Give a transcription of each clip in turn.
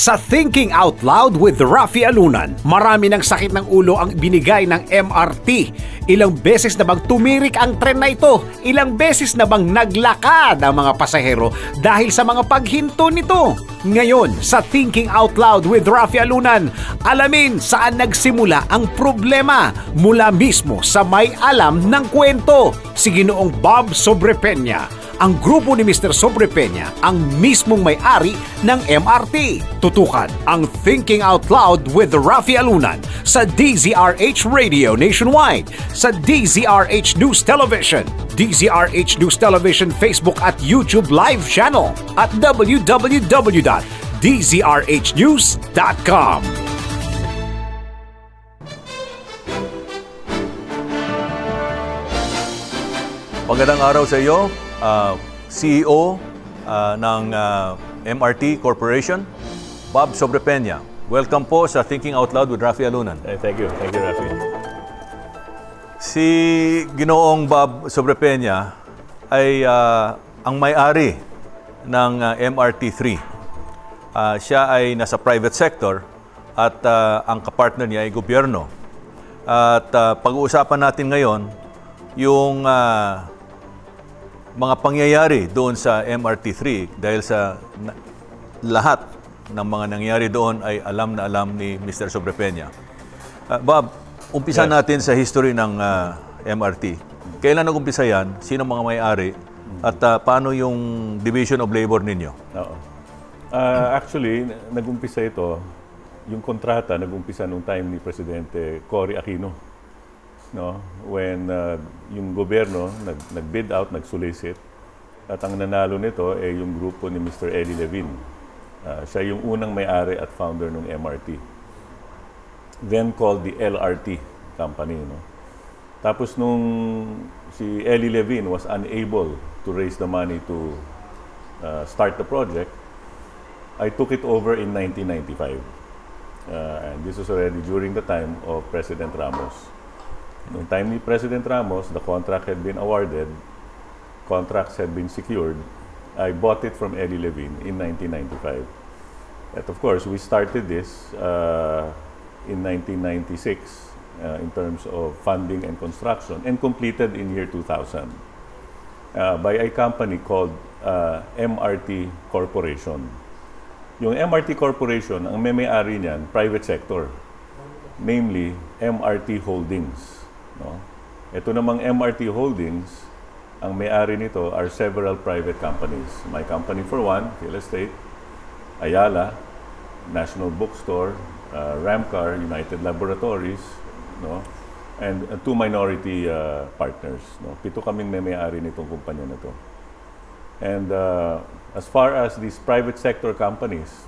sa Thinking Out Loud with Rafi Alunan. Marami ng sakit ng ulo ang binigay ng MRT. Ilang beses na bang tumirik ang tren na ito? Ilang beses na bang naglakad ang mga pasahero dahil sa mga paghinto nito? Ngayon, sa Thinking Out Loud with Rafi Alunan, alamin saan nagsimula ang problema mula mismo sa may alam ng kwento, si Ginoong Bob Sobrepeña. Ang grupo ni Mr. Sobrepeña ang mismong may-ari ng MRT. Tutukan ang Thinking Out Loud with Rafi Alunan sa DZRH Radio Nationwide, sa DZRH News Television, DZRH News Television Facebook at YouTube live channel at www.dzrhnews.com. Magandang araw sa iyo, CEO ng MRT Corporation, Bob Sobrepeña. Welcome po sa Thinking Out Loud with Rafi Alunan. Thank you, Rafi. Si Ginoong Bob Sobrepeña ay ang may-ari ng MRT3. Siya ay nasa private sector at ang kapartner niya ay gobyerno. At pag-uusapan natin ngayon yung mga pangyayari doon sa MRT3 dahil sa lahat ng mga nangyari doon ay alam na alam ni Mr. Sobrepeña. Bob, umpisa natin sa history ng MRT. Kailan nag-umpisa yan? Sino mga may-ari? At paano yung division of labor ninyo? Oo. Actually, nag-umpisa ito, yung kontrata nag-umpisa nung time ni Presidente Cory Aquino. No, when yung gobyerno nag-bid out, nag-solicit, at ang nanalo nito ay yung grupo ni Mr. Eddie Levin. Siya yung unang may-ari at founder ng MRT. Then called the LRT company. No? Tapos nung si Eddie Levin was unable to raise the money to start the project, I took it over in 1995. And this was already during the time of President Ramos. Noong time ni President Ramos, the contract had been awarded, contracts had been secured. I bought it from Eddie Levin in 1995. And of course, we started this in 1996 in terms of funding and construction, and completed in year 2000 by a company called MRT Corporation. Yung MRT Corporation, ang may-ari niyan, private sector, namely MRT Holdings. No? Ito namang MRT Holdings, ang may-ari nito are several private companies. My company for one, Real Estate, Ayala, National Bookstore, Ramcar, United Laboratories, no? And two minority partners. No? 7 kaming may-ari nitong kumpanya na to. And as far as these private sector companies,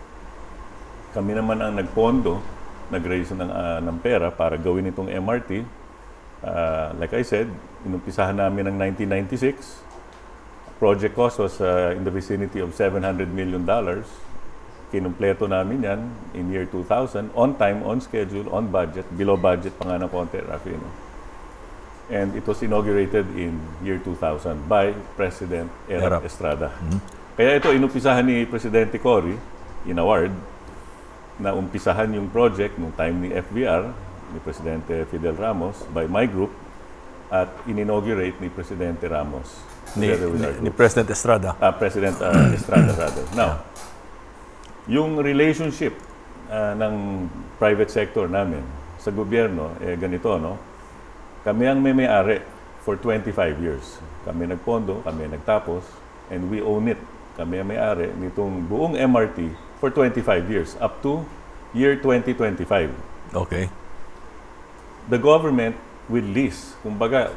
kami naman ang nagpondo, nag-raise ng pera para gawin itong MRT. Like I said, inumpisahan namin ng 1996. Project cost was in the vicinity of $700 million. Kinumpleto namin yan in year 2000, on time, on schedule, on budget, below budget pa nga ng konti, Rafi. No? And it was inaugurated in year 2000 by President Erap Estrada. Kaya ito, inumpisahan ni Presidente Cory, in-award, na umpisahan yung project nung time ni FBR, ni Presidente Fidel Ramos, by my group, at in-inaugurate ni Presidente Ramos. Ni President Estrada. President Estrada, rather. Now, yung relationship ng private sector namin sa gobyerno, ganito, no? Kami ang may-ari for 25 years. Kami nagpondo, kami nagtapos, and we own it. Kami ang may-ari nitong buong MRT for 25 years, up to year 2025. Okay. The government will lease. Kumbaga,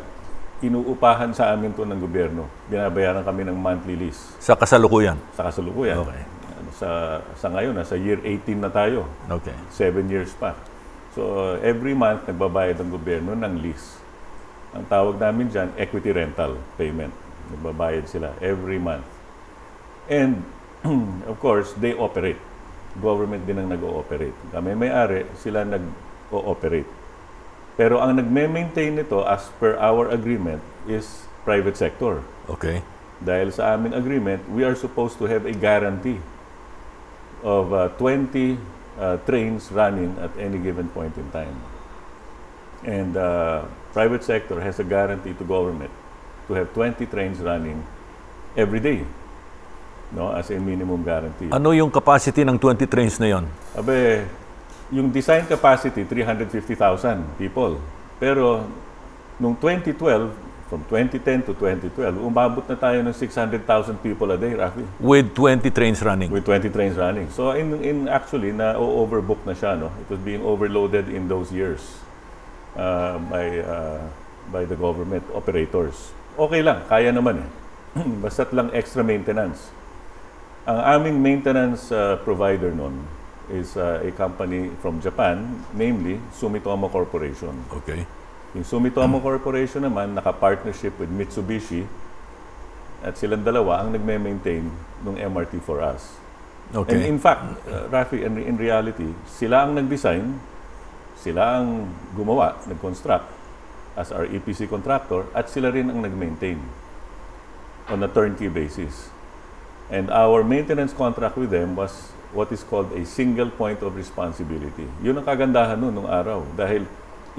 inuupahan sa amin to ng gobyerno. Binabayaran kami ng monthly lease. Sa kasalukuyan? Sa kasalukuyan. Okay. Sa ngayon, nasa year 18 na tayo. Okay. 7 years pa. So, every month, nagbabayad ang gobyerno ng lease. Ang tawag namin dyan, equity rental payment. Nagbabayad sila every month. And, of course, they operate. Government din ang nag-ooperate. Kami may-ari, sila nag-ooperate. Pero ang nagme-maintain nito as per our agreement is private sector. Okay. Dahil sa aming agreement, we are supposed to have a guarantee of 20 trains running at any given point in time. And private sector has a guarantee to government to have 20 trains running every day, no, as a minimum guarantee. Ano yung capacity ng 20 trains na yon? Abe, yung design capacity, 350,000 people. Pero nung 2012, from 2010 to 2012, umabot na tayo ng 600,000 people a day, Rafi. With 20 trains running? With 20 trains running. So in actually, na-overbook na siya, no? It was being overloaded in those years by the government operators. Okay lang, kaya naman eh. Basta't lang extra maintenance. Ang aming maintenance provider nun is a company from Japan, namely Sumitomo Corporation. Okay. Yung Sumitomo Corporation naman, naka-partnership with Mitsubishi at silang dalawa ang nagme-maintain ng MRT for us. Okay. And in fact, Rafi, in reality, sila ang nag-design, sila ang gumawa, nag-construct as our EPC contractor, at sila rin ang nag-maintain on a turnkey basis. And our maintenance contract with them was what is called a single point of responsibility. Yun ang kagandahan nung araw. Dahil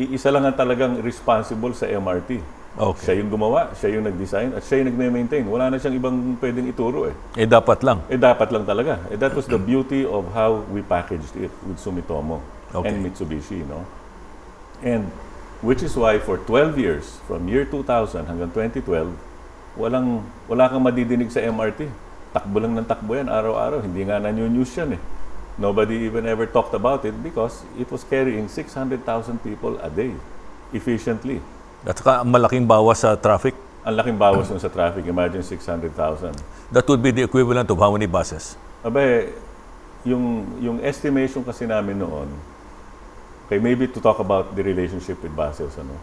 iisa lang ang talagang responsible sa MRT. Okay. Siya yung gumawa, siya yung nag-design, at siya yung nag-maintain. Wala na siyang ibang pwedeng ituro eh. Dapat lang. Dapat lang talaga. That was the beauty of how we packaged it with Sumitomo and Mitsubishi, no? And which is why for 12 years, from year 2000 hanggang 2012, wala kang madidinig sa MRT. Takbo lang ng takbo yan, araw-araw. Hindi nga na-news yan eh. Nobody even ever talked about it because it was carrying 600,000 people a day, efficiently. At saka malaking bawas sa traffic. Ang laking bawas nun sa traffic. Imagine 600,000. That would be the equivalent of how many buses? Abe, yung estimation kasi namin noon, okay, maybe to talk about the relationship with buses, ano?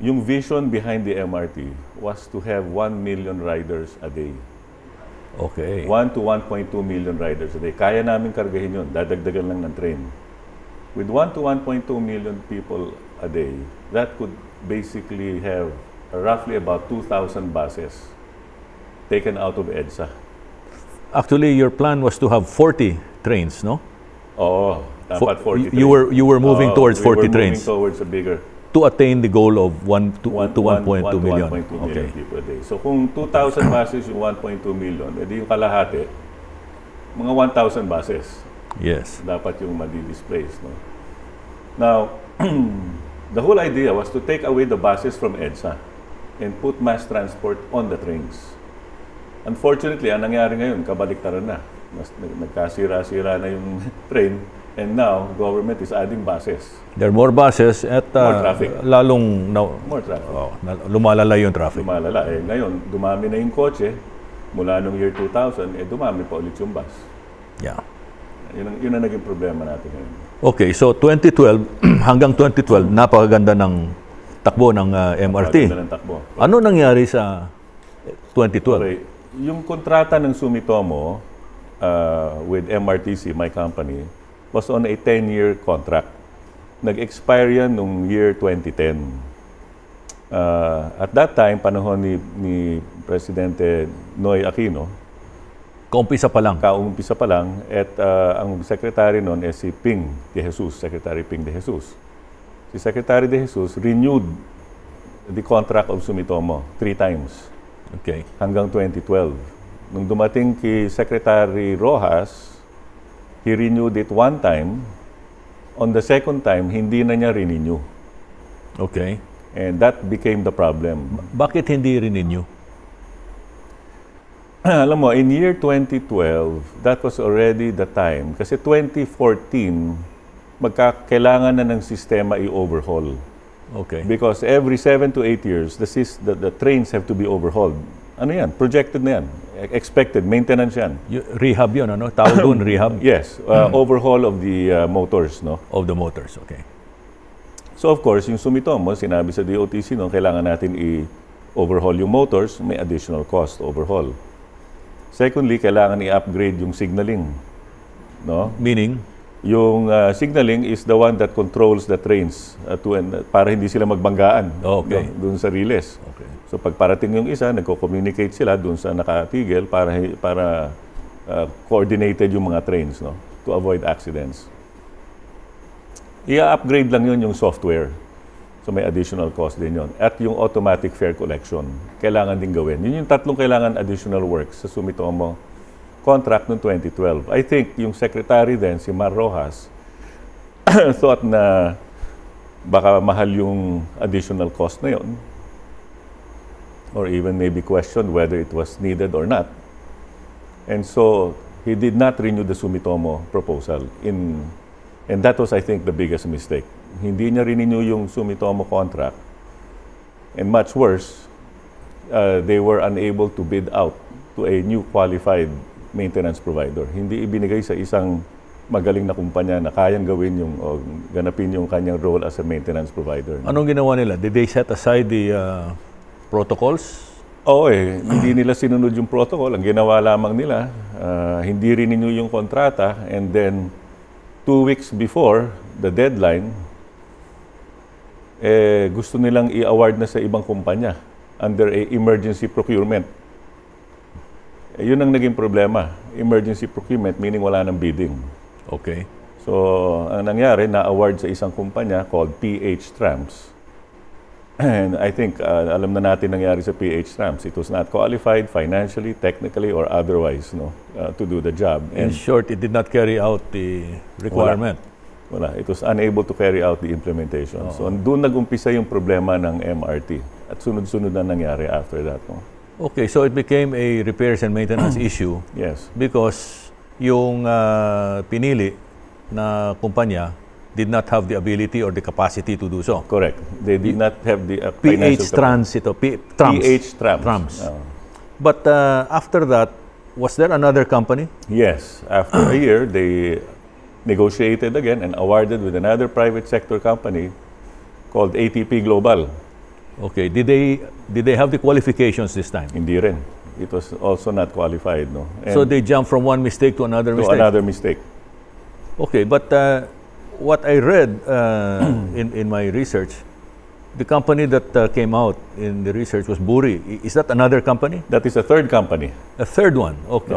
Yung vision behind the MRT was to have 1 million riders a day. Okay. 1 to 1.2 million riders a day. Kaya namin kargahin yun. Dadagdagan lang ng train. With 1 to 1.2 million people a day, that could basically have roughly about 2,000 buses taken out of EDSA. Actually, your plan was to have 40 trains, no? Oo. Dapat 40 trains. You were moving towards 40 trains. We were moving towards a bigger... To attain the goal of 1 to 1.2 million. 1.2 million people a day. So kung 2,000 buses yung 1.2 million, edi yung kalahati, mga 1,000 buses. Yes. Dapat yung madi-displace. No? Now, the whole idea was to take away the buses from EDSA and put mass transport on the trains. Unfortunately, ang nangyari ngayon, kabaliktaran na. Nagkasira-sira na yung train. And now, government is adding buses. There are more buses at more traffic. Lalong more traffic. Lumalala yung traffic. Lumalala. Ngayon, dumami na yung kotse. Mula nung year 2000, dumami pa ulit yung bus. Yeah. Yun ang naging problema natin ngayon. Okay, so 2012, hanggang 2012, napakaganda ng takbo ng MRT. Napakaganda ng takbo. Ano nangyari sa 2012? Okay. Yung kontrata ng Sumitomo with MRTC, my company, was on a 10-year contract. Nag-expire yan nung year 2010. At that time, panahon ni Presidente Noy Aquino, Kaumpisa pa lang. Kaumpisa pa lang. At ang secretary noon is si Ping de Jesus, Secretary Ping de Jesus. Si Secretary de Jesus renewed the contract of Sumitomo 3 times. Okay. Hanggang 2012. Nung dumating kay Secretary Rojas, he renewed it 1 time. On the second time, hindi na niya renew. Okay. And that became the problem. Bakit hindi renew? Alam mo, in year 2012, that was already the time. Kasi 2014, kailangan na ng sistema i-overhaul. Okay. Because every 7 to 8 years, the trains have to be overhauled. Ano yan? Projected na yan. Expected. Maintenance yan. Rehab yun, ano? Tawag doon, rehab? Yes. Overhaul of the motors, no? Of the motors, okay. So, of course, yung Sumitomo, sinabi sa DOTC, no, kailangan natin i-overhaul yung motors, may additional cost to overhaul. Secondly, kailangan i-upgrade yung signaling, no? Meaning? Yung signaling is the one that controls the trains para hindi sila magbanggaan doon sa relays. Okay. So pag parating yung isa, nagko-communicate sila doon sa nakatigil para coordinated yung mga trains, no, to avoid accidents. I-upgrade lang yun yung software. So may additional cost din yun. At yung automatic fare collection, kailangan din gawin. Yun yung tatlong kailangan additional works sa Sumitomo contract noong 2012. I think yung secretary din, si Mar Rojas, thought na baka mahal yung additional cost na yun. Or even maybe questioned whether it was needed or not. And so, he did not renew the Sumitomo proposal. And that was, I think, the biggest mistake. Hindi niya renew yung Sumitomo contract. And much worse, they were unable to bid out to a new qualified maintenance provider. Hindi ibinigay sa isang magaling na kumpanya na kayang gawin yung o ganapin yung kanyang role as a maintenance provider. Anong ginawa nila? Did they set aside the protocols? Oo hindi nila sinunod yung protocol. Ang ginawa lamang nila, hindi renew yung kontrata, and then 2 weeks before the deadline, gusto nilang i-award na sa ibang kumpanya under a emergency procurement. Yun ang naging problema. Emergency procurement, meaning wala nang bidding. Okay. So, ang nangyari, na-award sa isang kumpanya called PH Trams. And I think, alam na natin nangyari sa PH Trams. It was not qualified financially, technically, or otherwise, no, to do the job. In short, it did not carry out the requirement. Wala. It was unable to carry out the implementation. So, doon nag-umpisa yung problema ng MRT. At sunod-sunod na nangyari after that. No? Okay, so it became a repairs and maintenance issue. Yes. Because yung pinili na kumpanya did not have the ability or the capacity to do so. Correct. They did not have the PH Trans ito. Trams. PH Trams. Trams. But after that, was there another company? Yes. After a year, they negotiated again and awarded with another private sector company called ATP Global. Okay. Did they have the qualifications this time? Hindi rin. It was also not qualified, no. And so they jumped from one mistake to another mistake. Another mistake. Okay, but what I read in my research, the company that came out in the research was Buri. Is that another company? That is a third company. A third one. Okay.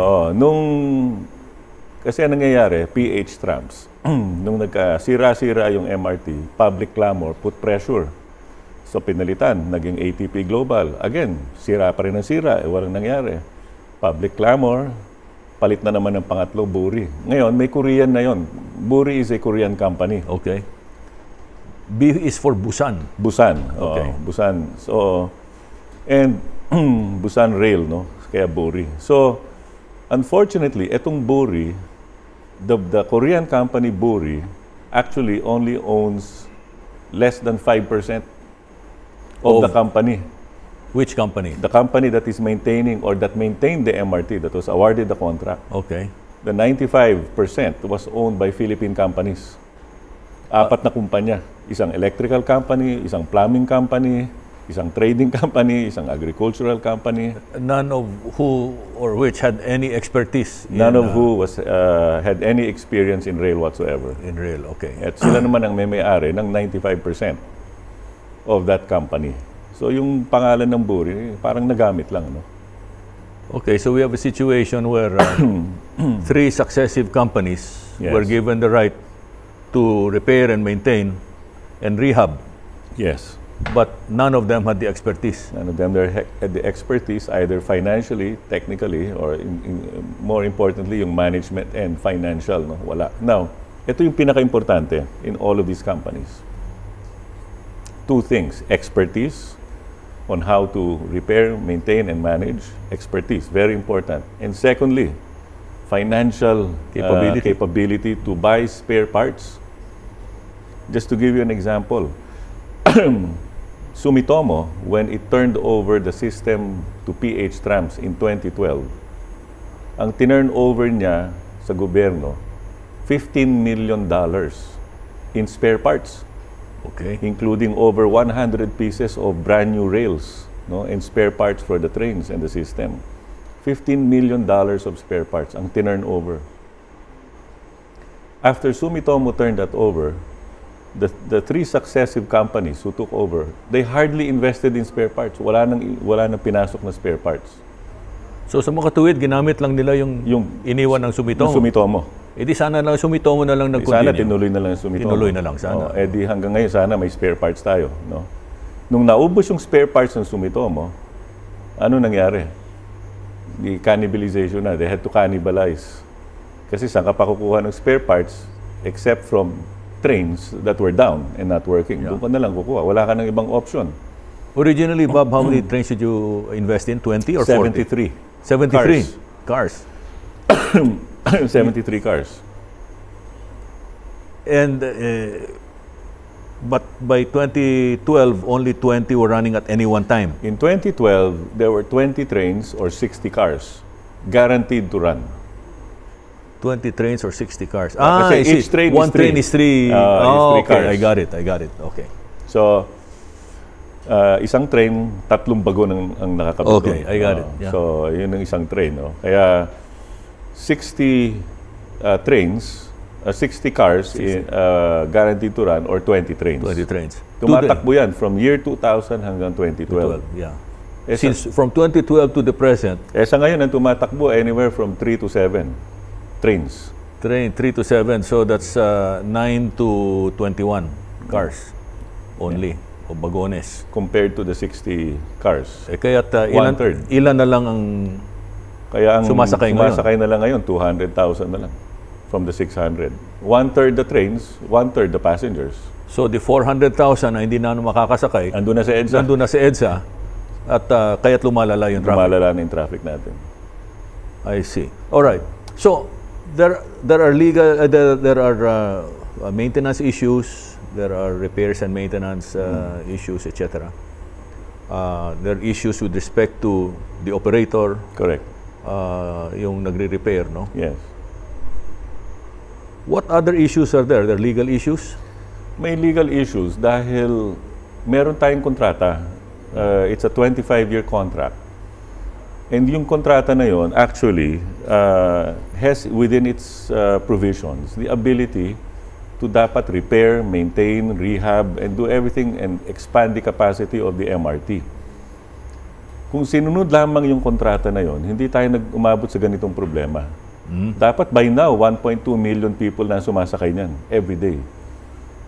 Kasi ang nangyayari, PH Trams, nung nagkasira-sira yung MRT, public clamor put pressure. So pinalitan, naging ATP Global. Again, sira pa rin ang sira, walang nangyari. Public clamor, palit na naman ng pangatlo, Buri. Ngayon, may Korean na yon. Buri is a Korean company. Okay. B is for Busan. Busan. Okay. Busan. So, and Busan Rail, no? Kaya Buri. So, unfortunately, etong Buri, the Korean company Buri actually only owns less than 5% of the company. Which company? The company that is maintaining or that maintained the MRT that was awarded the contract. Okay. The 95% was owned by Philippine companies. 4 na kumpanya. Isang electrical company, isang plumbing company, isang trading company, isang agricultural company. None of who or which had any expertise. None of who had any experience in rail whatsoever. In rail, okay. At sila naman ang may-ari ng 95% of that company. So yung pangalan ng Buri, parang nagamit lang, no? Okay, so we have a situation where 3 successive companies were given the right to repair and maintain and rehab. Yes. But none of them had the expertise. None of them had the expertise either financially, technically, or more importantly, yung management and financial, no? Wala. Now, ito yung pinaka-importante in all of these companies. 2 things. Expertise on how to repair, maintain, and manage. Expertise, very important. And secondly, financial capability to buy spare parts. Just to give you an example, Sumitomo, when it turned over the system to PH Trams in 2012, ang tinurn over niya sa gobyerno, $15 million in spare parts. Okay. Including over 100 pieces of brand new rails, no, and spare parts for the trains and the system. $15 million of spare parts ang tinurn over. After Sumitomo turned that over, the 3 successive companies who took over, they hardly invested in spare parts. Wala nang pinasok na spare parts. So sa makatuwid, ginamit lang nila yung iniwan ng Sumitomo. Yung Sumitomo. Eh di sana lang Sumitomo na lang nag-continue. Sana tinuloy na lang yung Sumitomo. Tinuloy na lang sana. Eh di hanggang ngayon sana may spare parts tayo. No? Nung naubos yung spare parts ng Sumitomo, ano nangyari? The cannibalization na. They had to cannibalize. Kasi saan ka pa kukuha ng spare parts except from trains that were down and not working. Doon ka na lang kukuha. Wala ka ng ibang option. Originally, Bob, how many trains did you invest in? 20 or 40? 73. 73 cars. 73 cars. And but by 2012, only 20 were running at any one time. In 2012, there were 20 trains or 60 cars guaranteed to run. 20 trains or 60 cars. Kasi I see. each train One is three. train is three. Is three Okay, cars. I got it. Okay. So, isang train, 3 bago ang nakakabit. Okay, I got it. Yeah. So, yun ang isang train. No? Kaya, 60 trains, 60 cars guaranteed to run or 20 trains. 20 trains. Tumatakbo yan from year 2000 hanggang 2012. 12, yeah. Since from 2012 to the present, Sa ngayon, ang tumatakbo anywhere from 3 to 7 trains. 3 to 7, so that's 9 to 21 cars only, o bagones. Compared to the 60 cars. Kaya't One-third. ilan na lang ang Kaya ang sumasakay na lang ngayon, 200,000 na lang from the 600. One-third the trains, one-third the passengers. So the 400,000 na hindi na makakasakay, Andun na sa EDSA. nandun na sa EDSA at kaya't lumalala yung traffic. Lumalala na yung traffic natin. I see. All right. So there are legal there are maintenance issues, there are repairs and maintenance issues, etc. There are issues with respect to the operator, Correct. yung nagre-repair, no? Yes. What other issues are there? There are legal issues? May legal issues dahil meron tayong kontrata. It's a 25-year contract. And yung kontrata na yon actually has within its provisions the ability to dapat repair, maintain, rehab, and do everything and expand the capacity of the MRT. Kung sinunod lamang yung kontrata na yon, hindi tayo umabot sa ganitong problema. Dapat by now, 1.2 million people na sumasakay niyan every day.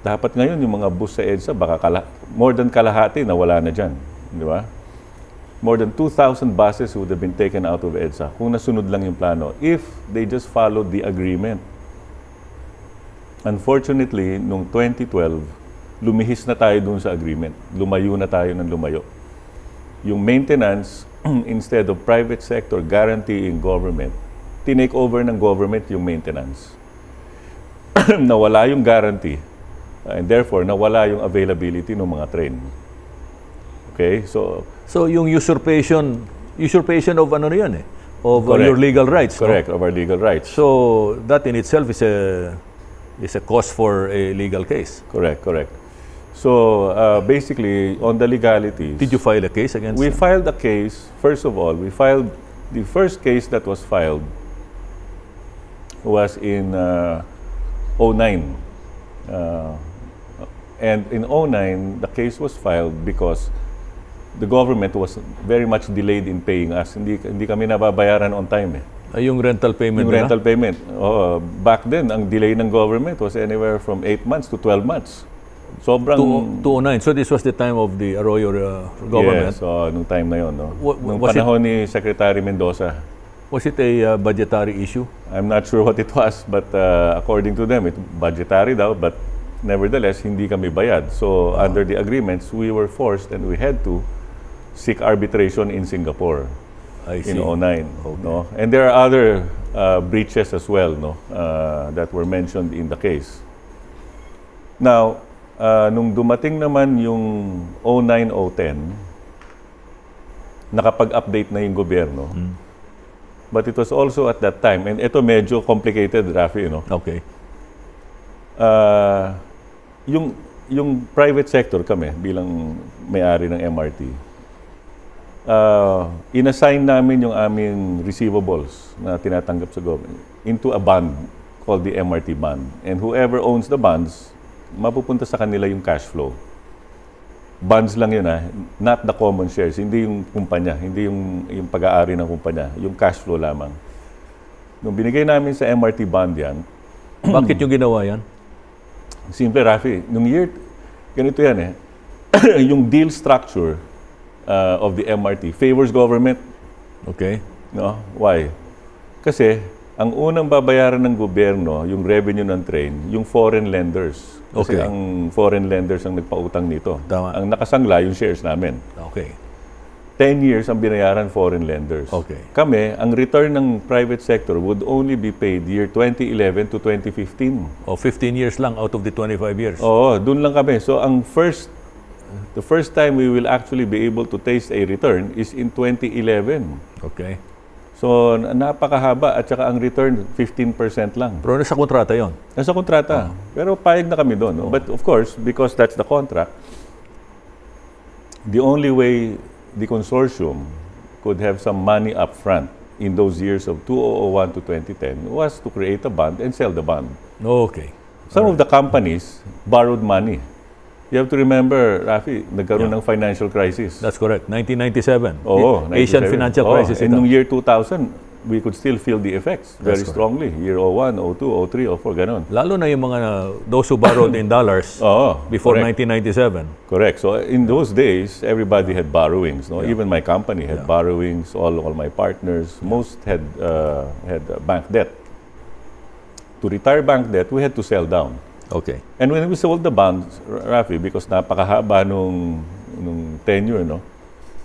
Dapat ngayon yung mga bus sa EDSA, baka more than kalahati na wala na dyan. Di ba? More than 2,000 buses would have been taken out of EDSA kung nasunod lang yung plano, if they just followed the agreement. Unfortunately, noong 2012, lumihis na tayo dun sa agreement. Lumayo na tayo ng lumayo. Yung maintenance, instead of private sector guaranteeing government, tinake over ng government yung maintenance. Nawala yung guarantee, and therefore, nawala yung availability ng mga train. Okay? So yung usurpation of ano na yun of your legal rights. Correct, no? of our legal rights. So that in itself is a cause for a legal case. Correct. So basically, on the legalities, Did you file a case against we them? filed a case. First of all, we filed the first case that was filed was in 2009. And in 2009, the case was filed because the government was very much delayed in paying us. Hindi kami nababayaran on time. Yung rental payment Yung nila? rental payment. Back then, ang delay ng government was anywhere from 8 months to 12 months. Sobrang... 2009. So this was the time of the ARAW government? Yes, nung time na yun. No? Nung was panahon ni Secretary Mendoza. Was it a budgetary issue? I'm not sure what it was, but according to them, it budgetary daw, but nevertheless, hindi kami bayad. So under the agreements, we were forced and we had to seek arbitration in Singapore I see. in 2009. Okay. No? And there are other breaches as well, no, that were mentioned in the case. Now, nung dumating naman yung 2009-2010, nakapag-update na yung gobyerno. But it was also at that time, and ito medyo complicated, Rafi, no? Okay. Yung private sector kami bilang may-ari ng MRT, inassign namin yung aming receivables na tinatanggap sa government into a bond called the MRT bond. And whoever owns the bonds, mapupunta sa kanila yung cash flow. bonds lang yun, not the common shares, hindi yung kumpanya, hindi yung pag-aari ng kumpanya, yung cash flow lamang. Nung binigay namin sa MRT bond yan, Bakit yung ginawa yan? simple, Rafi, nung year, ganito yan yung deal structure of the MRT favors government. Okay. No? Why? Kasi, ang unang babayaran ng gobyerno, yung revenue ng train, yung foreign lenders. Kasi Okay. ang foreign lenders ang nagpautang nito. Tama. Ang nakasangla, yung shares namin. Okay. 10 years ang binayaran foreign lenders. Okay. Kami, ang return ng private sector would only be paid year 2011 to 2015. O 15 years lang out of the 25 years. Oo, dun lang kami. So, the first time we will actually be able to taste a return is in 2011. Okay. So, napakahaba at saka ang return 15% lang. Pero nasa kontrata yon. Nasa kontrata. Pero payag na kami doon. No? But of course, because that's the contract, the only way the consortium could have some money up front in those years of 2001 to 2010 was to create a bond and sell the bond. Okay. Some of the companies borrowed money. You have to remember, Rafi, nagkaroon ng financial crisis. That's correct. 1997. Oo, Asian 97. financial Oo, crisis. and ito. nung year 2000, we could still feel the effects very That's correct. strongly. Year 01, 02, 03, 04, ganon. Lalo na yung mga those who borrowed in dollars Oo, before correct. 1997. Correct. So in those days, everybody had borrowings. No, even my company had borrowings. All my partners, most had bank debt. To retire bank debt, we had to sell down. Okay. And when we sold the bonds, Rafi, because napakahaba nung tenure, no,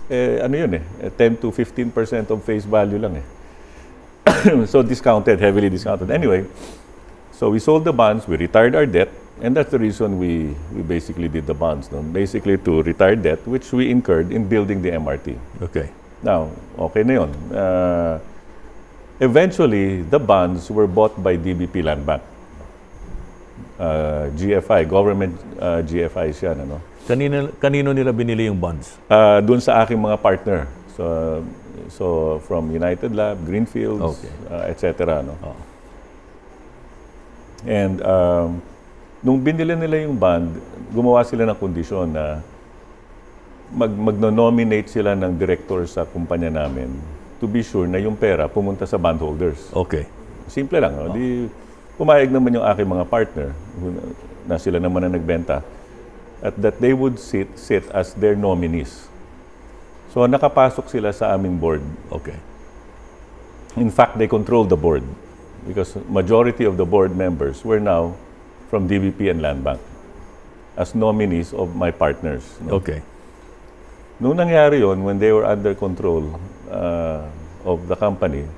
ano yun 10 to 15% of face value lang So discounted, heavily discounted. Anyway, so we sold the bonds, we retired our debt, and that's the reason we basically did the bonds. No? Basically to retire debt, which we incurred in building the MRT. Okay. Now, okay na yun. Eventually, the bonds were bought by DBP Land Bank. GFI, government GFIs yan. Ano? Kanino nila binili yung bonds? Doon sa aking mga partner. So from United Lab, Greenfields, Okay. etc. No? Oh. And nung binili nila yung bond, gumawa sila ng kondisyon na magno-nominate sila ng director sa kumpanya namin to be sure na yung pera pumunta sa bondholders. Okay. Simple lang. No? Di, pumayag naman yung aking mga partner na sila naman na nagbenta at that they would sit as their nominees. So nakapasok sila sa aming board. Okay. In fact, they controlled the board because majority of the board members were now from DBP and Land Bank as nominees of my partners. No? Okay. Noong nangyari yon, when they were under control of the company,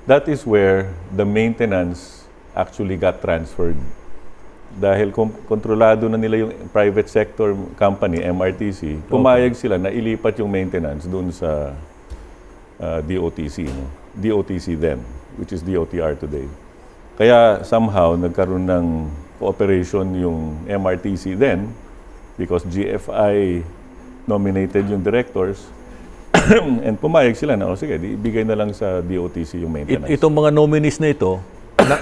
that is where the maintenance actually got transferred. Dahil kontrolado na nila yung private sector company, MRTC, pumayag sila na ilipat yung maintenance doon sa DOTC. No? DOTC then, which is DOTR today. Kaya somehow nagkaroon ng cooperation yung MRTC then because GFI nominated yung directors and pumayag sila na, sige, ibigay na lang sa DOTC yung maintenance. Itong mga nominees na ito,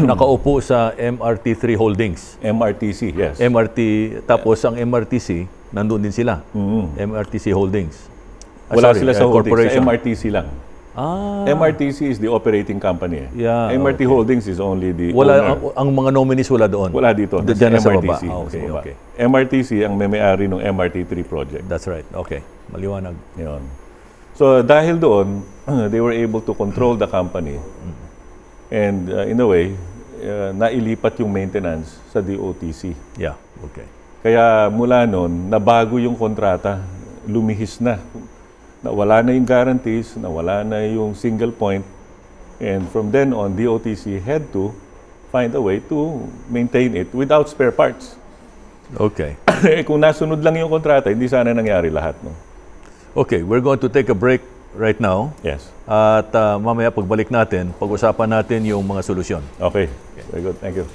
nakaupo sa MRT3 Holdings. MRTC, yes. MRT, tapos ang MRTC, nandun din sila. MRTC Holdings. Wala sila sa holdings, sa MRTC lang. Ah. MRTC is the operating company. Yeah, MRT okay. Holdings is only the Wala, owner. ang mga nominees wala doon? Wala dito. Diyan na sa baba. MRTC. Okay, Sa baba. okay. MRTC ang may-ari ng MRT3 project. That's right. Okay. Maliwanag. Yun. So dahil doon, they were able to control the company. And in a way, nailipat yung maintenance sa DOTC. Yeah. Okay. Kaya mula noon, nabago yung kontrata, lumihis na. Nawala na yung guarantees, nawala na yung single point. And from then on, DOTC had to find a way to maintain it without spare parts. Okay. Kung nasunod lang yung kontrata, hindi sana nangyari lahat. No? Okay, we're going to take a break right now. Yes. At mamaya pagbalik natin, pag-usapan natin yung mga solusyon. Okay. Very good. Thank you.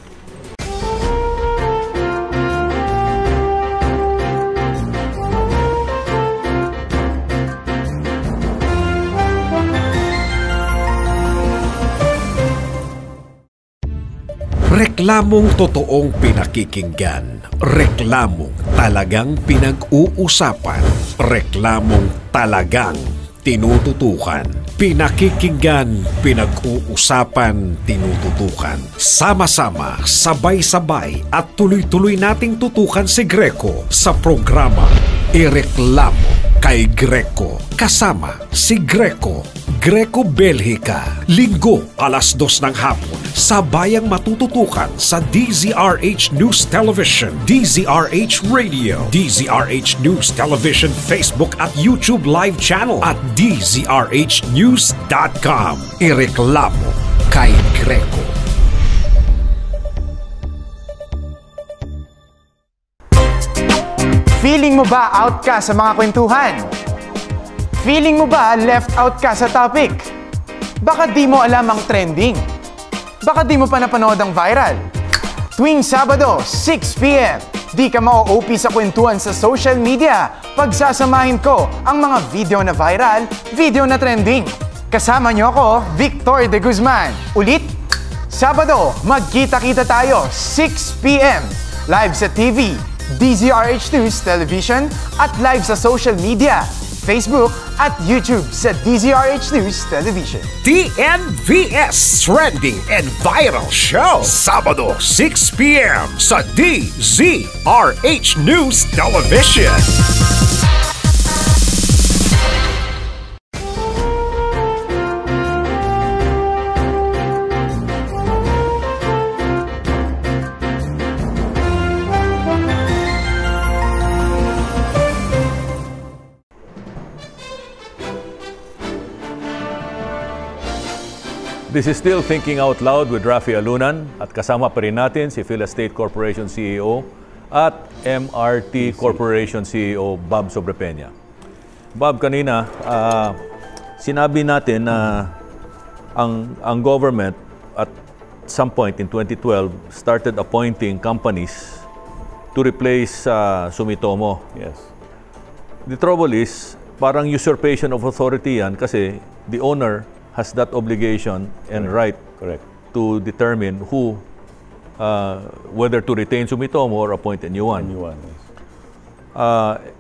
Reklamong totoong pinakikinggan. Reklamong talagang pinag-uusapan. Reklamong talagang tinututukan. Pinakikinggan, pinag-uusapan, tinututukan. Sama-sama, sabay-sabay at tuloy-tuloy nating tutukan si Greco sa programa Ireklamo kay Greco. Kasama si Greco. Greco Belgica. Linggo, alas 2 ng hapon. Sabayang matututukan sa DZRH News Television, DZRH Radio, DZRH News Television Facebook at YouTube live channel at dzrhnews.com. Ireklamo kay Greco. Feeling mo ba out ka sa mga kwentuhan? Feeling mo ba left out ka sa topic? Baka di mo alam ang trending. Baka di mo pa napanood ang viral. Tuwing Sabado, 6 p.m., di ka ma-OP sa kwentuhan sa social media. Pagsasamahin ko ang mga video na viral, video na trending. Kasama niyo ako, Victor de Guzman. Ulit, Sabado, magkita-kita tayo, 6 p.m. Live sa TV, DZRH News Television at live sa social media, Facebook at YouTube sa DZRH News Television. TNVS Trending and Viral Show. Sabado, 6 p.m. sa DZRH News Television. This is still Thinking Out Loud with Rafi Alunan at kasama pa rin natin si Phil Estate Corporation CEO at MRT Corporation CEO Bob Sobrepeña. Bob, kanina sinabi natin na ang government at some point in 2012 started appointing companies to replace Sumitomo. Yes. The trouble is, parang usurpation of authority yan kasi the owner has that obligation and right to determine who, whether to retain Sumitomo or appoint a new one. Yes.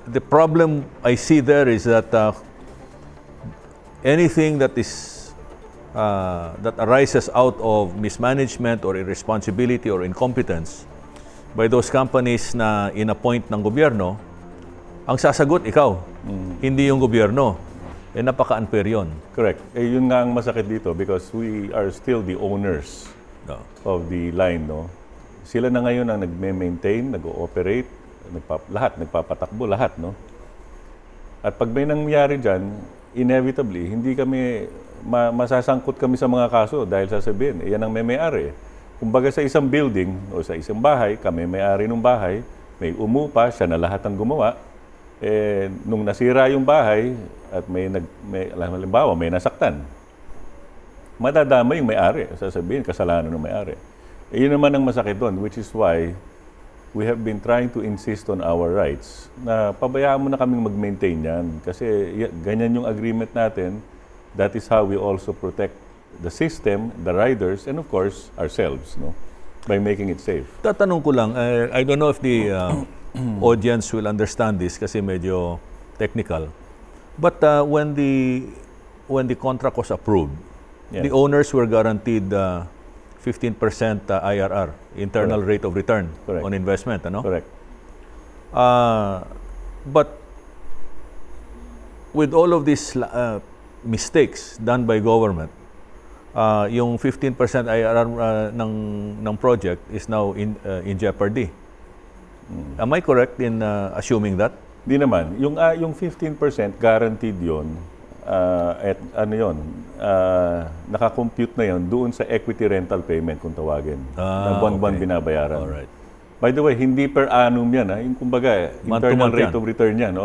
The problem I see there is that anything that is that arises out of mismanagement or irresponsibility or incompetence by those companies na inappoint ng gobyerno, ang sasagot ikaw, hindi yung gobyerno. Napaka-unfair yun. Correct. Yun nga ang masakit dito because we are still the owners of the line, no? Sila na ngayon ang nagme-maintain, nag-ooperate, lahat, nagpapatakbo, lahat, no? At pag may nangyari dyan, inevitably, hindi kami, masasangkot kami sa mga kaso dahil sasabihin, yan ang may-ari. Kumbaga sa isang building o sa isang bahay, kami may-ari ng bahay, may umupa, siya na lahat ang gumawa. Nung nasira yung bahay at halimbawa may nasaktan, madadama yung may-ari. Sasabihin, kasalanan ng may-ari. Yun naman ang masakit doon, which is why we have been trying to insist on our rights na pabayaan mo na kaming mag-maintain yan. Kasi ganyan yung agreement natin. That is how we also protect the system, the riders, and of course, ourselves, no? By making it safe. Tatanong ko lang, I don't know if the audience will understand this kasi medyo technical. But when the contract was approved, the owners were guaranteed 15% IRR, internal rate of return on investment, ano? Correct. But with all of these mistakes done by government, yung 15% IRR ng project is now in jeopardy. Am I correct in assuming that? Di naman. Yung 15% guaranteed yun, at ano yun, nakakompute na yun doon sa equity rental payment kung tawagin. Na buwan-buwan binabayaran. Alright. By the way, hindi per annum yan. Yung kumbaga, internal rate of return yan.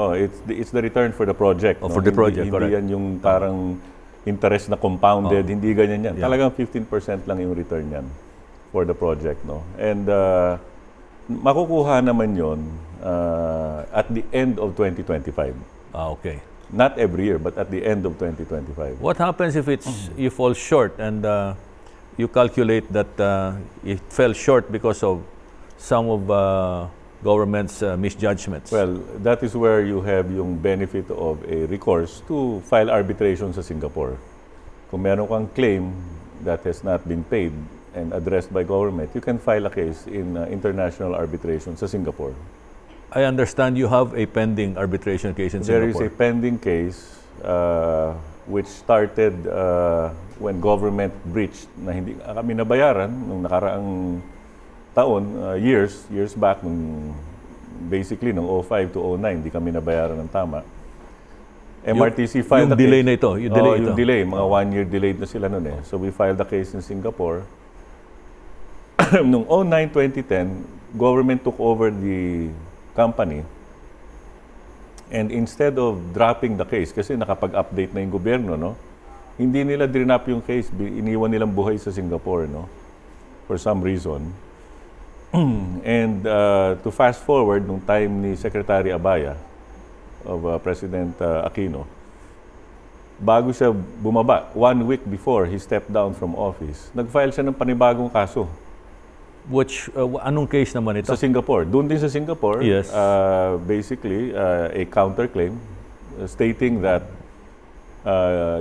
It's the return for the project. For the project, hindi yan yung parang interest na compounded. Hindi ganyan yan. Talagang 15% lang yung return yan for the project. No? And makukuha naman yon at the end of 2025. Okay. Not every year, but at the end of 2025. What happens if you fall short and you calculate that it fell short because of some of government's misjudgments. Well, that is where you have yung benefit of a recourse to file arbitration sa Singapore. Kung meron kang claim that has not been paid and addressed by government, you can file a case in international arbitration sa Singapore. I understand you have a pending arbitration case in There Singapore. is a pending case which started when government breached na hindi kami nabayaran nung nakaraang taon, years back, basically nung 05 to 09, hindi kami nabayaran ng tama. MRTC filed yung delay na ito, yung delay ito. Yung delay, mga 1 year delayed na sila noon eh. So we filed the case in Singapore. Nung 09-2010, government took over the company. And instead of dropping the case, kasi nakapag-update na yung gobyerno, no? Hindi nila drinap yung case, iniwan nilang buhay sa Singapore, no? For some reason. And to fast forward, nung time ni Secretary Abaya of President Aquino, bago siya bumaba, 1 week before he stepped down from office, nag-file siya ng panibagong kaso. Which, anong case naman ito? Sa Singapore. Doon din sa Singapore, yes. Basically, a counterclaim stating that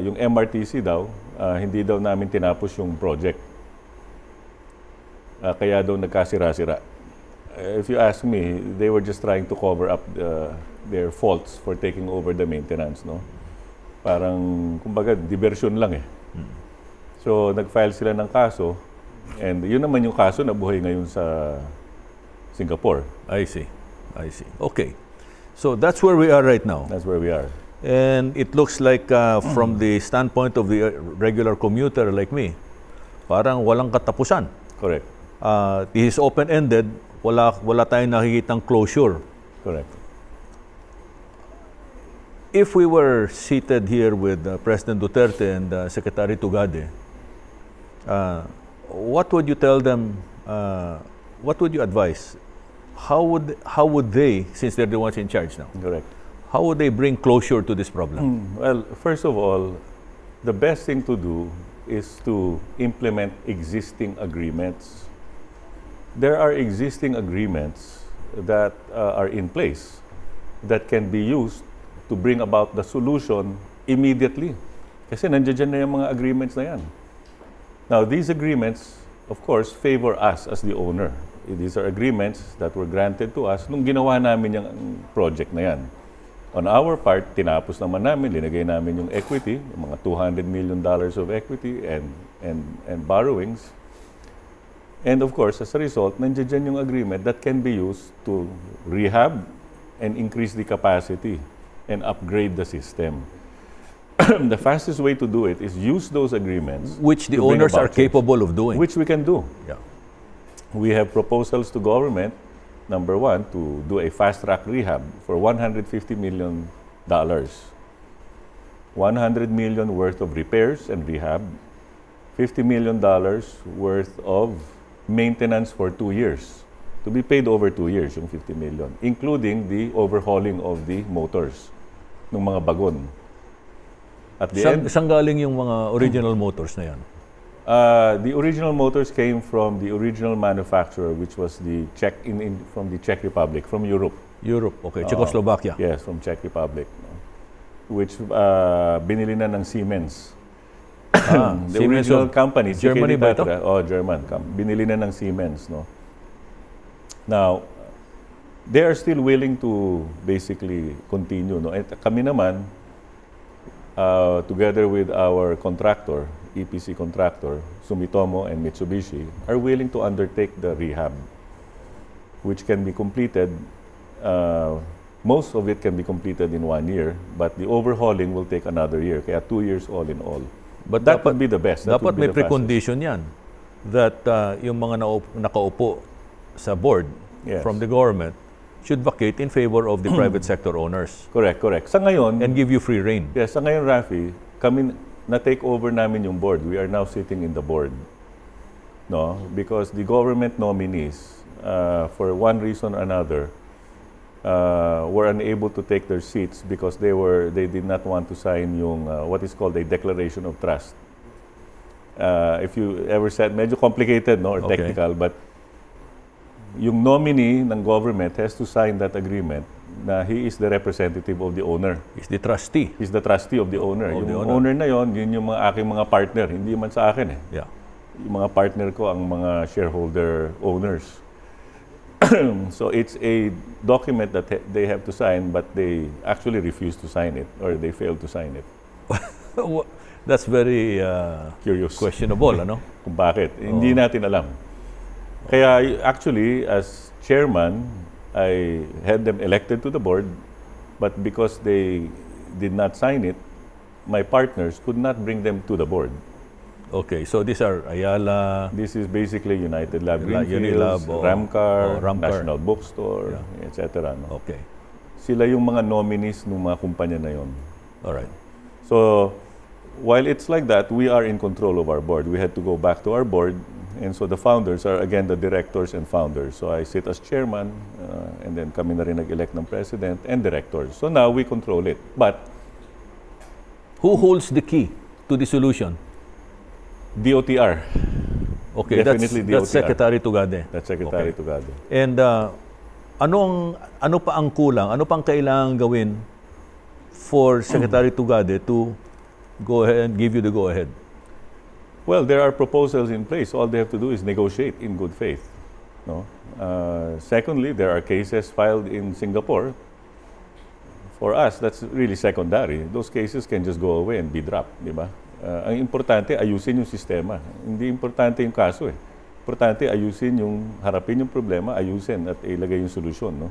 yung MRTC daw, hindi daw namin tinapos yung project. Kaya daw nagkasira-sira. If you ask me, they were just trying to cover up their faults for taking over the maintenance, no? Parang, kumbaga, diversion lang eh. So, nag-file sila ng kaso, and yun naman yung kaso na buhay ngayon sa Singapore. I see. Okay. So, that's where we are right now. That's where we are. And it looks like from the standpoint of the regular commuter like me, parang walang katapusan. Correct. This is open-ended, wala tayong nakikitang closure. Correct. If we were seated here with President Duterte and Secretary Tugade, what would you tell them, what would you advise? How would they, since they're the ones in charge now, Correct. how would they bring closure to this problem? Well, first of all, the best thing to do is to implement existing agreements. There are existing agreements that are in place that can be used to bring about the solution immediately. Kasi nandiyan na yung mga agreements na yan. Now, these agreements, of course, favor us as the owner. These are agreements that were granted to us nung ginawa namin yung project na yan. On our part, tinapos naman namin, linagay namin yung equity, yung mga $200 million of equity and borrowings. And of course, as a result, nandiyan yung agreement that can be used to rehab and increase the capacity and upgrade the system. The fastest way to do it is use those agreements. Which the owners are capable of doing. Which we can do. Yeah. We have proposals to government, number one, to do a fast-track rehab for $150 million. $100 million worth of repairs and rehab, $50 million worth of maintenance for 2 years. To be paid over 2 years, yung 50 million, including the overhauling of the motors ng mga bagon. At the end, Saan galing yung mga original motors na yan? the original motors came from the original manufacturer, which was the from the Czech Republic, from Europe. Europe, okay. Czechoslovakia. Yes, from Czech Republic, no? Which binili na ng Siemens. The Siemens original of company, Germany ba ito? Oh, German. Binili na ng Siemens, no? Now, they are still willing to basically continue, no? At kami naman, together with our contractor, EPC contractor, Sumitomo and Mitsubishi, are willing to undertake the rehab, which can be completed, most of it can be completed in 1 year, but the overhauling will take another year, kaya 2 years all in all. But that would be the best. That Dapat would be may the fastest. precondition yan that yung mga nakaupo sa board Yes. from the government should vacate in favor of the private sector owners Correct. Sa ngayon, and give you free rein. yes, sa ngayon, Rafi, kami na-take over namin yung board. We are now sitting in the board. No? Because the government nominees, for one reason or another, were unable to take their seats because they did not want to sign yung what is called a declaration of trust. If you ever said, medyo complicated, no, or technical, but yung nominee ng government has to sign that agreement na he is the representative of the owner. He's the trustee. He's the trustee of the owner. Yung owner na yon, yun yung mga aking mga partner, hindi man sa akin eh. Yeah. Yung mga partner ko ang mga shareholder owners. So it's a document that they have to sign, but they actually refuse to sign it, or they fail to sign it. That's very Curious. questionable, ano? Kung bakit. Hindi natin alam. Kaya actually, as chairman, I had them elected to the board, but because they did not sign it, my partners could not bring them to the board. Okay, so these are Ayala. This is basically United Lab Unilab, Greenfields, Ramcar, Ramcar. National Bookstore, etc. No? Okay, Sila yung mga nominees ng mga kumpanya na yon. all right. So, while it's like that, we are in control of our board. We had to go back to our board, and so the founders are again the directors and founders. So I sit as chairman, and then kami na rin nag-elect ng president and directors. So now we control it. But Who holds the key to the solution? DOTR. Okay, Definitely that's DOTR. Secretary Tugade. That's Secretary Okay. Tugade. And ano pa ang kulang? Ano pang kailangan gawin for Secretary Tugade to go ahead and give you the go-ahead? Well, there are proposals in place. All they have to do is negotiate in good faith. No? Secondly, there are cases filed in Singapore. For us, that's really secondary. Those cases can just go away and be dropped, di ba? Ang importante, ayusin yung sistema. Hindi importante yung kaso eh. Importante, ayusin yung, harapin yung problema, ayusin at ilagay yung solusyon, no?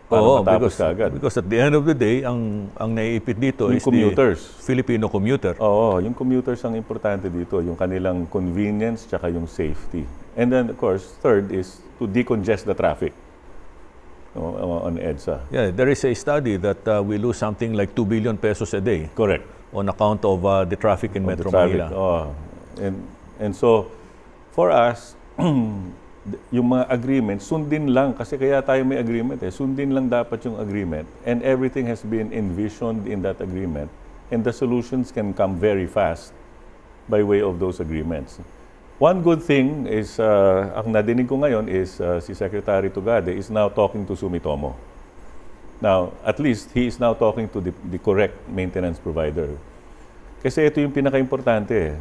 Para matapos kaagad. Because at the end of the day, ang naiipit dito Yung is commuters. the Filipino commuter. Oo, yung commuters ang importante dito, yung kanilang convenience tsaka yung safety. And then, of course, third is to decongest the traffic on EDSA. Yeah, there is a study that we lose something like 2 billion pesos a day Correct. on account of the traffic in Metro The traffic. Manila. Oh. And so, for us, yung mga agreement, sundin lang, kasi kaya tayo may agreement eh, sundin lang dapat yung agreement, and everything has been envisioned in that agreement, and the solutions can come very fast by way of those agreements. One good thing is, ang nadinig ko ngayon is si Secretary Tugade is now talking to Sumitomo. Now, at least he is now talking to the correct maintenance provider. Kasi ito yung pinaka-importante eh.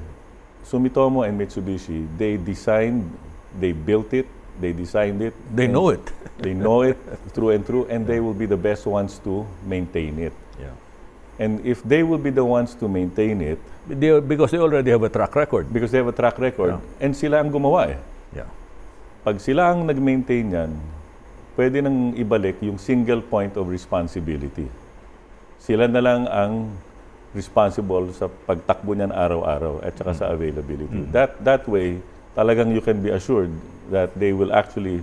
Sumitomo and Mitsubishi, they designed, they built it, they designed it. They know it. They know it through and through, and they will be the best ones to maintain it. Yeah. And if they will be the ones to maintain it, Because they already have a track record. because they have a track record, and sila ang gumawa eh. Yeah. Pag sila ang nag-maintain yan, pwede nang ibalik yung single point of responsibility. Sila na lang ang responsible sa pagtakbo niyan araw-araw at saka sa availability. That way, talagang you can be assured that they will actually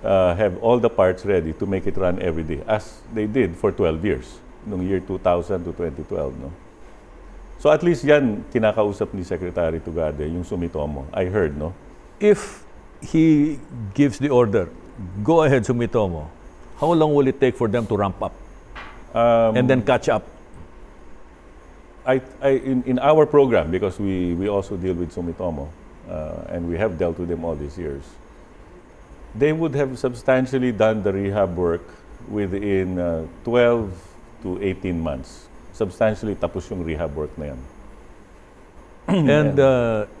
have all the parts ready to make it run every day, as they did for 12 years, noong year 2000 to 2012. No? So at least yan, kinakausap ni Secretary Tugade, yung Sumitomo. I heard, no? If he gives the order, go ahead Sumitomo, how long will it take for them to ramp up and then catch up? In our program, because we also deal with Sumitomo, and we have dealt with them all these years, they would have substantially done the rehab work within 12 to 18 months. Substantially tapos yung rehab work na yan. And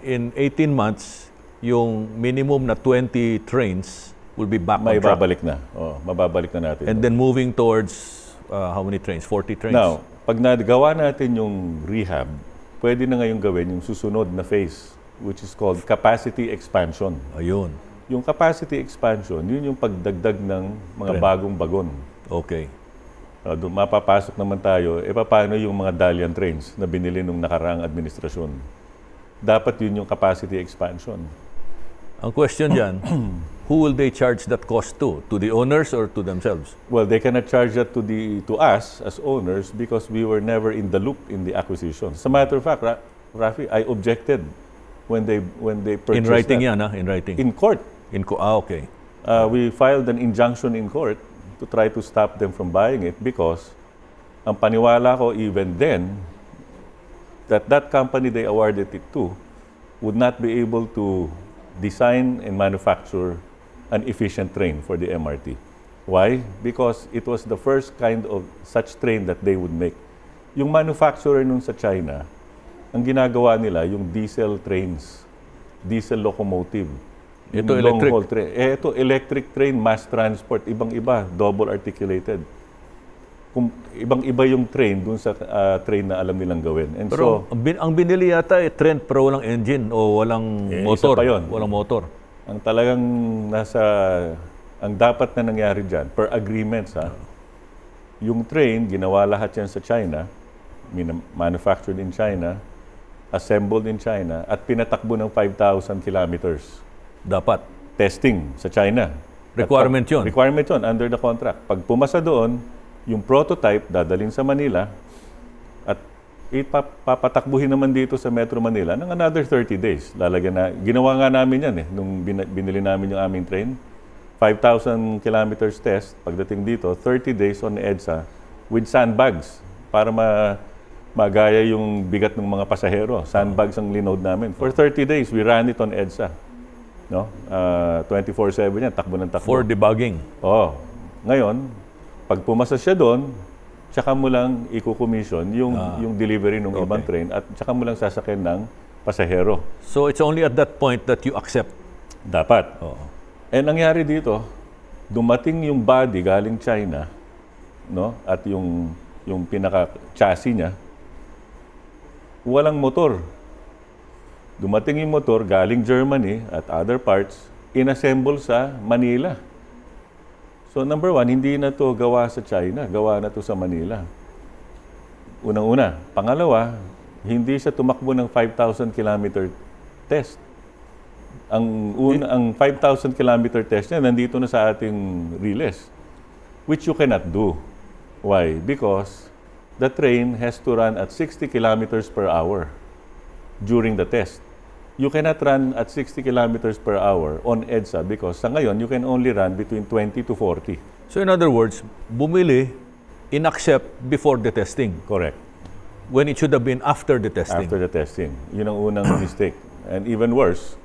in 18 months, yung minimum na 20 trains will be back on May track. babalik na. Oh, mababalik na natin. And then moving towards how many trains? 40 trains? Now, pag nagawa natin yung rehab, pwede na ngayong gawin yung susunod na phase, which is called capacity expansion. Ayun. Yung capacity expansion, yun yung pagdagdag ng mga bagong bagon. Okay. Doon mapapasok naman tayo, paano yung mga Dalian trains na binili nung nakaraang administrasyon? Dapat yun yung capacity expansion. Ang question dyan, who will they charge that cost to? To the owners or to themselves? Well, they cannot charge that to us as owners because we were never in the loop in the acquisition. As a matter of fact, Rafi, I objected when they purchased In writing that. yan, ha? In writing? In court. Okay. We filed an injunction in court to try to stop them from buying it because ang paniwala ko even then that company they awarded it to would not be able to design and manufacture an efficient train for the MRT. Why? Because it was the first kind of such train that they would make. Yung manufacturer nun sa China, ang ginagawa nila yung diesel trains, diesel locomotive. Ito yung electric. long-haul train. Ito electric train, mass transport, ibang-iba, double articulated. Ibang-iba yung train dun sa train na alam nilang gawin. And Pero so, ang binili yata trend pero walang engine o walang motor. isa pa yun. Walang motor. ang talagang ang dapat na nangyari dyan, per agreements, yung train, ginawa lahat yan sa China, manufactured in China, assembled in China, at pinatakbo ng 5,000 kilometers. Dapat. Testing sa China. Requirement yun. Requirement yun, under the contract. Pag pumasa doon, yung prototype, dadalhin sa Manila, at ipapatakbuhin naman dito sa Metro Manila ng another 30 days. Lalagyan na, ginawa nga namin yan nung binili namin yung aming train. 5,000 kilometers test, pagdating dito, 30 days on EDSA with sandbags para magaya yung bigat ng mga pasahero. Sandbags ang linode namin. For 30 days, we ran it on EDSA. No? 24/7 yan, takbo ng takbo. For debugging. Oo. Ngayon, pag pumasa siya doon, tsaka mo lang i-commission yung delivery ng ibang train at tsaka mo lang sasakyan ng pasahero. So it's only at that point that you accept. Dapat. Oo. Nangyari dito, dumating yung body galing China, no? At yung pinaka-chassis niya, walang motor. Dumating yung motor galing Germany at other parts, inassemble sa Manila. So number one, hindi na to gawa sa China, gawa na to sa Manila. Unang-una. Pangalawa, hindi siya tumakbo ng 5,000 kilometer test. Ang 5,000 kilometer test niya, nandito na sa ating release, which you cannot do. Why? Because the train has to run at 60 kilometers per hour during the test. You cannot run at 60 kilometers per hour on EDSA because sa ngayon, you can only run between 20 to 40. So in other words, bumili, inaccept before the testing. Correct. When it should have been after the testing. After the testing. Yun ang unang mistake. And even worse,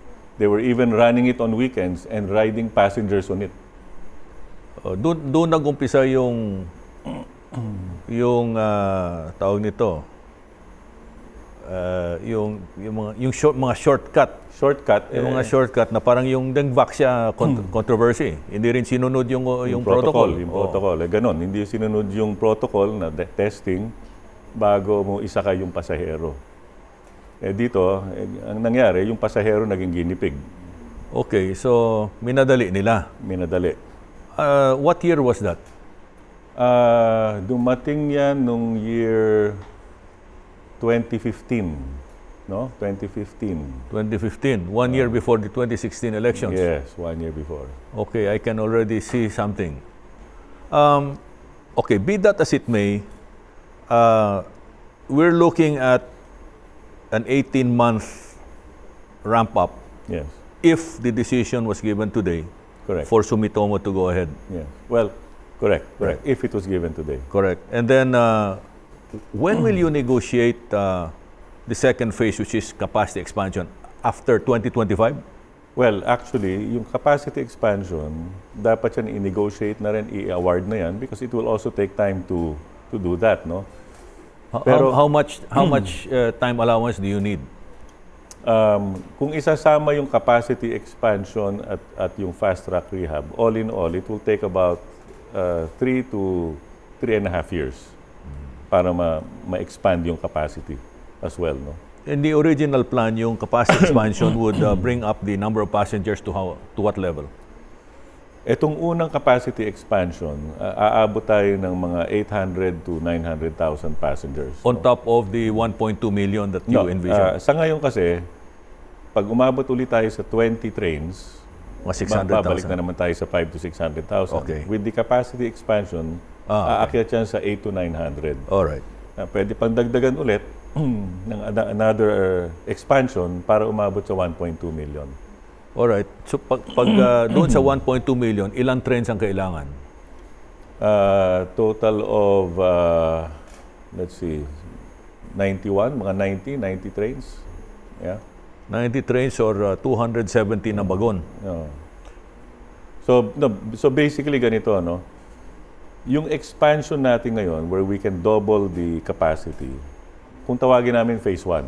they were even running it on weekends and riding passengers on it. Doon nag-umpisa yung tawag nito, mga shortcut. Yung mga shortcut na parang yung Dengvaxia controversy. Hindi rin sinunod yung protocol. Yung protocol. Ganon. Hindi sinunod yung protocol na testing bago mo isakay yung pasahero. Dito, ang nangyari, yung pasahero naging ginipig. Okay, so minadali nila. Minadali. What year was that? Dumating yan nung year 2015. No? 2015. 2015, 1 year before the 2016 elections. Yes, 1 year before. Okay, I can already see something. Okay, be that as it may, we're looking at an 18-month ramp-up. Yes. If the decision was given today, Correct. For Sumitomo to go ahead. Yes. Well, correct. If it was given today. Correct. And then, when will you negotiate the second phase, which is capacity expansion, after 2025? Well, actually, yung capacity expansion, dapat yan i-negotiate na rin, i-award na yan because it will also take time to do that, no? Pero how much time allowance do you need? Kung isasama yung capacity expansion at yung fast track rehab, all in all, it will take about 3 to 3.5 years para ma-expand yung capacity as well, no? In the original plan, yung capacity expansion would bring up the number of passengers to what level? Etong unang capacity expansion, aabot tayo ng mga 800 to 900,000 passengers. On top of the 1.2 million that you envision? Sa ngayon kasi, pag umabot ulit tayo sa 20 trains, mga 600,000. babalik na naman tayo sa 5 to 600,000. Okay. With the capacity expansion, aakyat yan sa 8 to 900. Alright. Pwede pang dagdagan ulit ng another expansion para umabot sa 1.2 million. Alright. So pag doon sa 1.2 million, ilang trains ang kailangan? Total of, let's see, 91, mga 90 trains. Yeah. 90 trains or 270 na bagon. Oo. So basically ganito, no? Yung expansion natin ngayon where we can double the capacity, kung tawagin namin phase 1,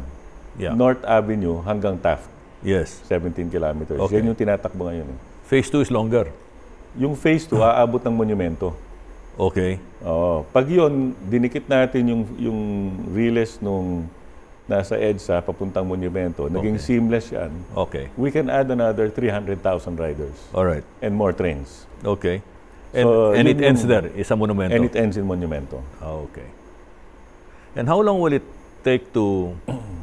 North Avenue hanggang Taft. Yes. 17 kilometers. Okay. Yan yung tinatakbo ngayon. Phase 2 is longer. Yung phase 2, aabot ng monumento. Okay. Oo. Pag yun, dinikit natin yung riles nung nasa EDSA papuntang monumento, naging seamless yan. Okay. We can add another 300,000 riders. All right. And more trains. Okay. So, And it ends there, is a monumento? And it ends in monumento. Okay. And how long will it take to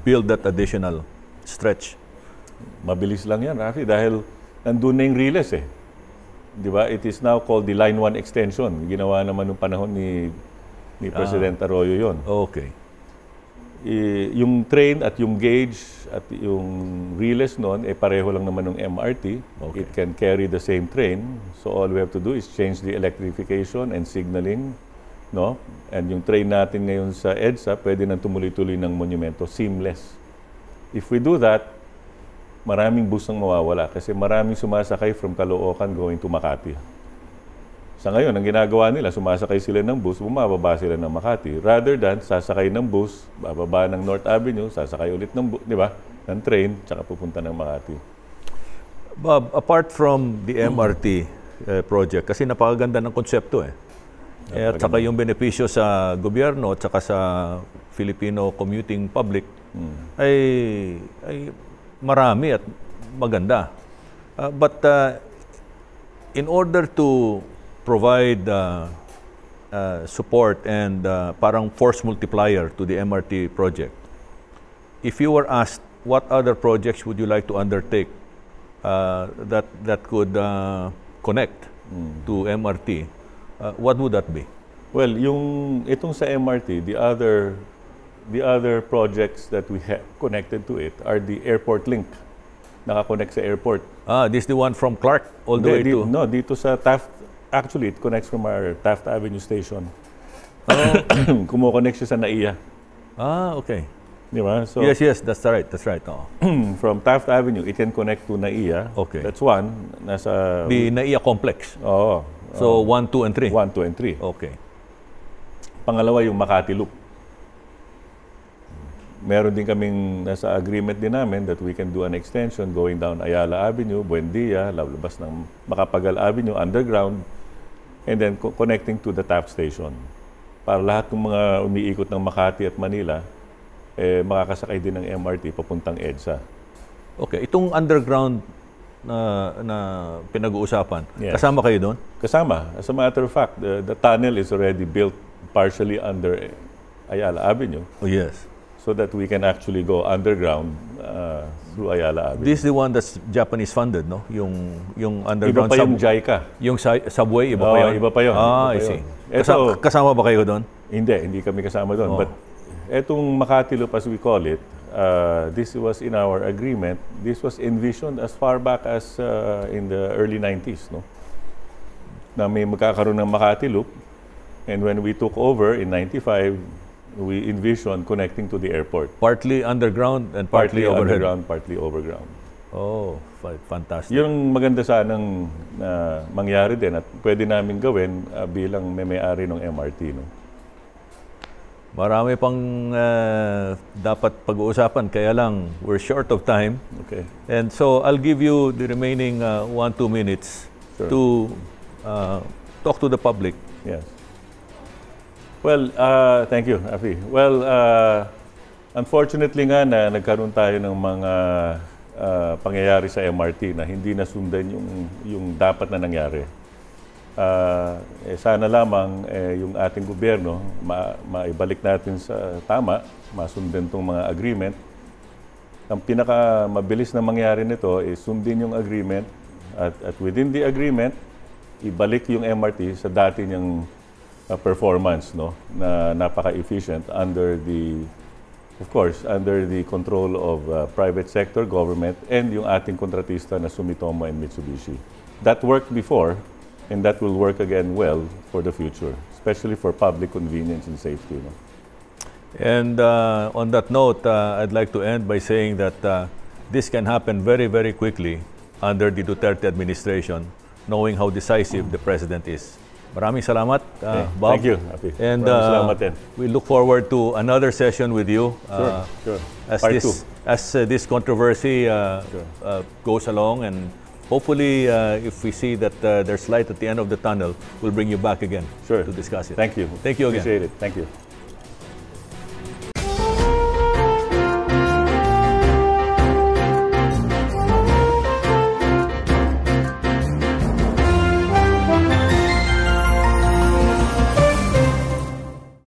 build that additional stretch? Mabilis lang yan, Rafi, dahil nandun na yung riles eh. Di ba? It is now called the Line 1 Extension. Ginawa naman nung panahon ni President Arroyo yon. Okay. Yung train at yung gauge at yung riles noon, pareho lang naman ng MRT. Okay. It can carry the same train. So all we have to do is change the electrification and signaling. No? And yung train natin ngayon sa EDSA, pwede nang tumuloy-tuloy ng monumento, seamless. If we do that, maraming bus ang mawawala kasi maraming sumasakay from Caloocan going to Makati. Sa ngayon, ang ginagawa nila, sumasakay sila ng bus, bumababa sila ng Makati. Rather than sasakay ng bus, bababa ng North Avenue, sasakay ulit ng bus, di ba? Ng train, tsaka pupunta ng Makati. Bob, apart from the MRT project, kasi napakaganda ng konsepto eh. At saka yung benepisyo sa gobyerno at saka sa Filipino commuting public ay marami at maganda. But in order to provide support and parang force multiplier to the MRT project, if you were asked what other projects would you like to undertake that could connect to MRT, what would that be? Well, itong sa MRT, the other projects that we have connected to it are the airport link. Nakakonect sa airport. This is the one from Clark all the way to... No, dito sa Taft. Actually, it connects from our Taft Avenue station. Kumokonect siya sa NAIA. Okay. Di ba? So, yes, that's right. Oh. From Taft Avenue, it can connect to NAIA. Okay. That's one. Nasa... The NAIA complex. Oo. So, 1, 2, and 3? 1, 2, and 3. Okay. Pangalawa, yung Makati Loop. Meron din kaming nasa agreement din namin that we can do an extension going down Ayala Avenue, Buendia, labas ng Macapagal Avenue, underground, and then connecting to the Taft Station. Para lahat ng mga umiikot ng Makati at Manila, makakasakay din ng MRT papuntang EDSA. Okay. Itong underground na pinag-uusapan, yes. Kasama kayo doon? Kasama. As a matter of fact, the tunnel is already built partially under Ayala Avenue. Oh, yes. So that we can actually go underground through Ayala Avenue. This is the one that's Japanese funded, no? Yung underground iba pa yung JICA. Yung subway, iba pa yun? Iba pa yun. I see. Kasama ba kayo doon? Hindi kami kasama doon. But etong Makati Loop, as we call it, this was in our agreement. This was envisioned as far back as in the early 90s, no? Na may magkakaroon ng Makati Loop. And when we took over in 95, we envisioned connecting to the airport. Partly underground and partly overhead. Underground, partly overground. Oh, fantastic. Yung maganda sanang mangyari din at pwede namin gawin bilang may-ari ng MRT, no? Marami pang dapat pag-uusapan, kaya lang we're short of time. Okay. And so I'll give you the remaining 1-2 minutes to talk to the public. Yes. Well, thank you, Afi. Well, unfortunately nga na nagkaroon tayo ng mga pangyayari sa MRT na hindi nasundan yung dapat na nangyari. Sana lamang yung ating gobyerno maibalik natin sa tama, masundan tong mga agreement. Ang pinakamabilis na mangyari nito is sundin yung agreement at within the agreement, ibalik yung MRT sa dati niyang performance, no, na napaka-efficient under the control of private sector, government, and yung ating kontratista na Sumitomo and Mitsubishi. That worked before, and that will work again well for the future, especially for public convenience and safety. No? And on that note, I'd like to end by saying that this can happen very, very quickly under the Duterte administration, knowing how decisive the President is. Maraming salamat, Bob. Thank you, Happy. And Maraming salamat din. we look forward to another session with you. Sure. As this controversy goes along, and hopefully, if we see that there's light at the end of the tunnel, we'll bring you back again to discuss it. Thank you. Thank you again. Appreciate it. Thank you.